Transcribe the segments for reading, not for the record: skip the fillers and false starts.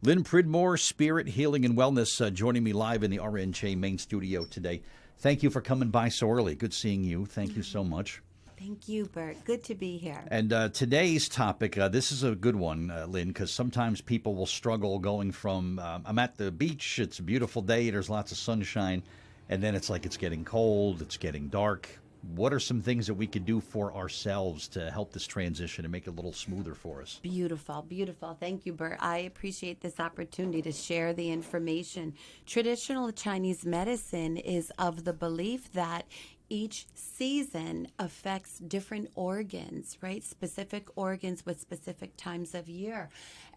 Lynn Pridmore, Spirit, Healing, and Wellness, joining me live in the RNJ main studio today. Thank you for coming by so early. Good seeing you. Thank you so much. Thank you, Bert. Good to be here. And today's topic, this is a good one, Lynn, because sometimes people will struggle going from, I'm at the beach, it's a beautiful day, there's lots of sunshine, and then it's like it's getting cold, it's getting dark. What are some things that we could do for ourselves to help this transition and make it a little smoother for us? Beautiful, beautiful. Thank you, Bert. I appreciate this opportunity to share the information. Traditional Chinese medicine is of the belief that each season affects different organs, right? Specific organs with specific times of year.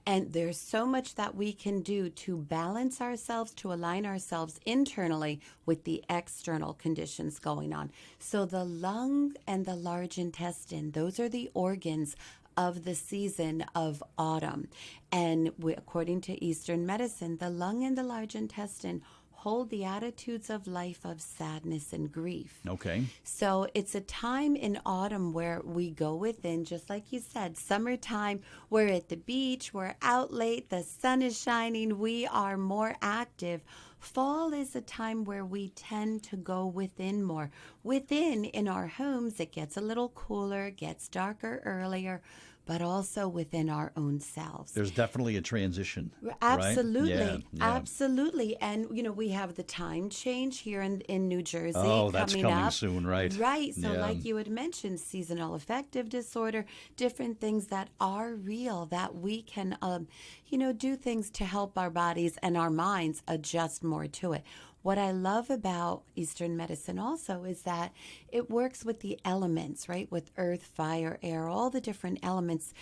And there's so much that we can do to balance ourselves, to align ourselves internally with the external conditions going on. So the lung and the large intestine, those are the organs of the season of autumn. And according to Eastern medicine, the lung and the large intestine hold the attitudes of life of sadness and grief. Okay. So it's a time in autumn where we go within, just like you said, summertime, we're at the beach, we're out late, the sun is shining, we are more active. Fall is a time where we tend to go within more. Within, in our homes, it gets a little cooler, gets darker earlier, but also within our own selves. There's definitely a transition. Absolutely. Right? Yeah. Absolutely. And, we have the time change here in New Jersey. Oh, that's coming up soon, right? Right. So like you had mentioned, seasonal affective disorder, different things that are real that we can, do things to help our bodies and our minds adjust more to it. What I love about Eastern medicine also is that it works with the elements, right? With earth, fire, air, all the different elements.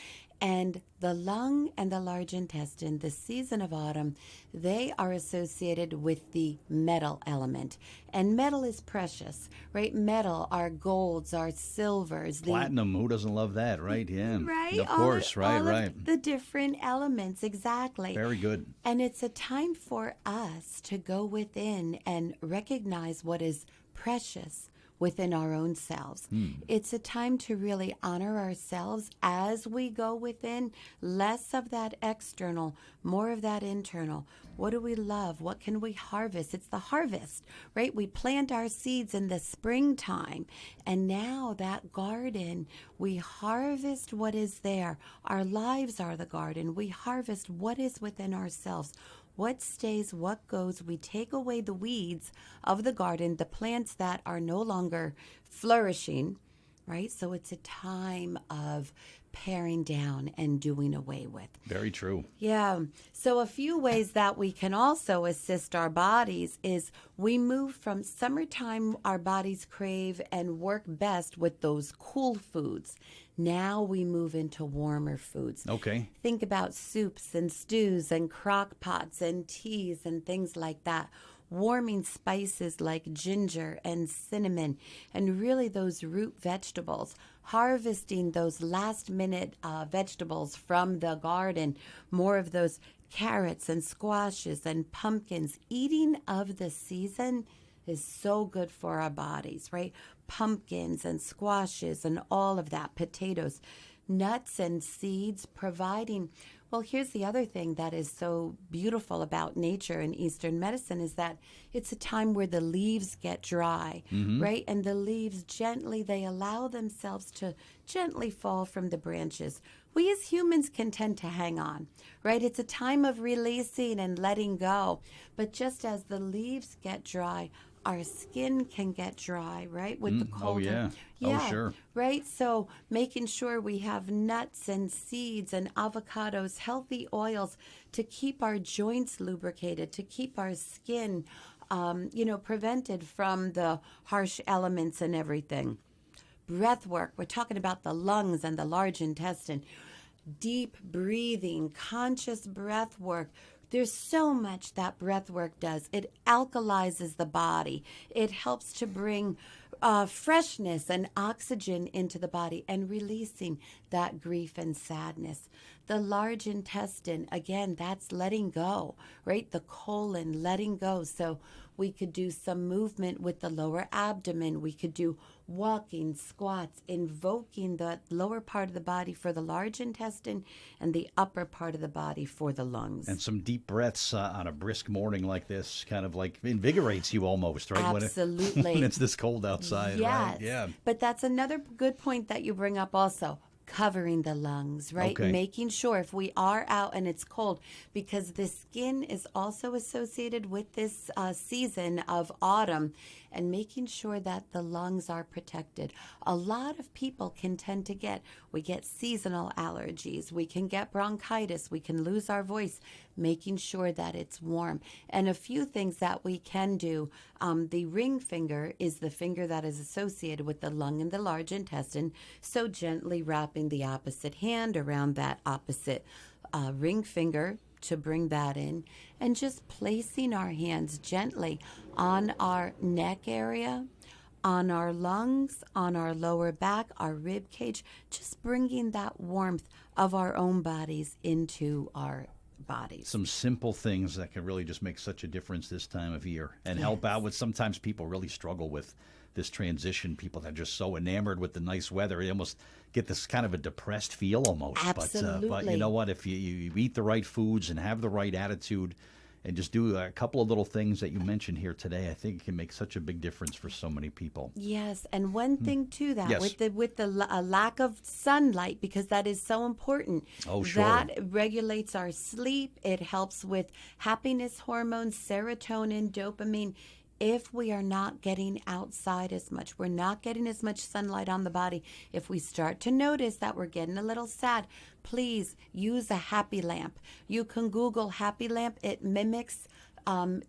And the lung and the large intestine, the season of autumn, they are associated with the metal element. And metal is precious, right? Metal, our golds, our silvers. Platinum, who doesn't love that, right? Yeah. Right. Of course, all right. Of the different elements, exactly. Very good. And it's a time for us to go within and recognize what is precious within our own selves. It's a time to really honor ourselves as we go within, less of that external, more of that internal. What do we love? What can we harvest? It's the harvest, right? We plant our seeds in the springtime, and now that garden, we harvest what is there. Our lives are the garden. We harvest what is within ourselves. What stays, what goes. We take away the weeds of the garden, the plants that are no longer flourishing, right? So it's a time of paring down and doing away with. Very true. Yeah. So a few ways that we can also assist our bodies is we move from summertime, our bodies crave and work best with those cool foods. Now we move into warmer foods. Okay. Think about soups and stews and crock pots and teas and things like that. Warming spices like ginger and cinnamon, and really those root vegetables. Harvesting those last-minute vegetables from the garden. More of those carrots and squashes and pumpkins. Eating of the season is so good for our bodies, right? Pumpkins and squashes and all of that, potatoes, nuts and seeds, providing. Well, here's the other thing that is so beautiful about nature and Eastern medicine is that it's a time where the leaves get dry, right? And the leaves they allow themselves to gently fall from the branches. We as humans can tend to hang on, right? It's a time of releasing and letting go. But just as the leaves get dry, our skin can get dry, right? With the cold. Oh, yeah. Yeah. Oh, sure. Right? So making sure we have nuts and seeds and avocados, healthy oils to keep our joints lubricated, to keep our skin, prevented from the harsh elements and everything. Breath work. We're talking about the lungs and the large intestine. Deep breathing, conscious breath work. There's so much that breath work does. It alkalizes the body. It helps to bring freshness and oxygen into the body and releasing that grief and sadness. The large intestine, again, that's letting go, right? The colon, letting go. So we could do some movement with the lower abdomen. We could do walking, squats, invoking the lower part of the body for the large intestine and the upper part of the body for the lungs. And some deep breaths on a brisk morning like this kind of like invigorates you almost, right? Absolutely. When it's this cold outside, yes. right? Yeah. But that's another good point that you bring up also. Covering the lungs, right? Okay. Making sure if we are out and it's cold, because the skin is also associated with this season of autumn, and making sure that the lungs are protected. A lot of people can tend to we get seasonal allergies, we can get bronchitis, we can lose our voice, making sure that it's warm. And a few things that we can do, the ring finger is the finger that is associated with the lung and the large intestine, so gently wrapping the opposite hand around that opposite ring finger to bring that in, and just placing our hands gently on our neck area, on our lungs, on our lower back, our rib cage, just bringing that warmth of our own bodies into our bodies. Some simple things that can really just make such a difference this time of year and help out with sometimes people really struggle with this transition. People that are just so enamored with the nice weather, they almost get this kind of a depressed feel almost. Absolutely. But you know what? If you eat the right foods and have the right attitude and just do a couple of little things that you mentioned here today, I think it can make such a big difference for so many people. Yes, and one thing to that, Yes. with the lack of sunlight, because that is so important. Oh, sure. That regulates our sleep. It helps with happiness hormones, serotonin, dopamine. If we are not getting outside as much, we're not getting as much sunlight on the body, if we start to notice that we're getting a little sad, please use a happy lamp. You can Google happy lamp. It mimics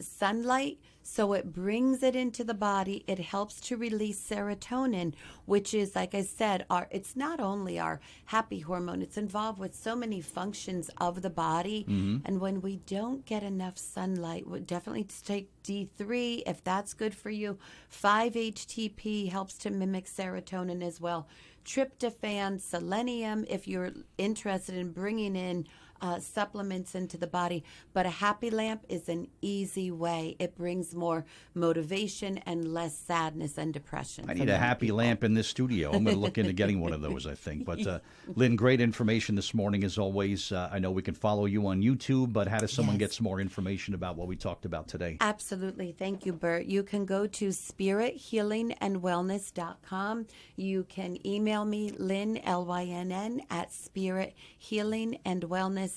sunlight, so it brings it into the body. It helps to release serotonin, which is, like I said, it's not only our happy hormone, it's involved with so many functions of the body. And when we don't get enough sunlight, we definitely take D3 if that's good for you. 5-HTP helps to mimic serotonin as well. Tryptophan, selenium, if you're interested in bringing in supplements into the body. But a happy lamp is an easy way. It brings more motivation and less sadness and depression. I need a happy lamp in this studio. I'm going to look into getting one of those, I think. But Lynn, great information this morning as always. I know we can follow you on YouTube, but how does someone get some more information about what we talked about today? Absolutely. Thank you, Bert. You can go to spirithealingandwellness.com. You can email me, Lynn, Lynn, at spirithealingandwellness.com,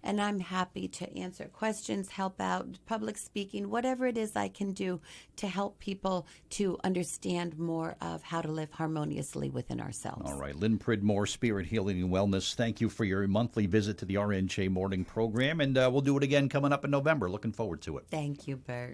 and I'm happy to answer questions, help out, public speaking, whatever it is I can do to help people to understand more of how to live harmoniously within ourselves. All right. Lynn Pridmore, Spirit Healing and Wellness, thank you for your monthly visit to the RNJ morning program, and we'll do it again coming up in November. Looking forward to it. Thank you, Bert.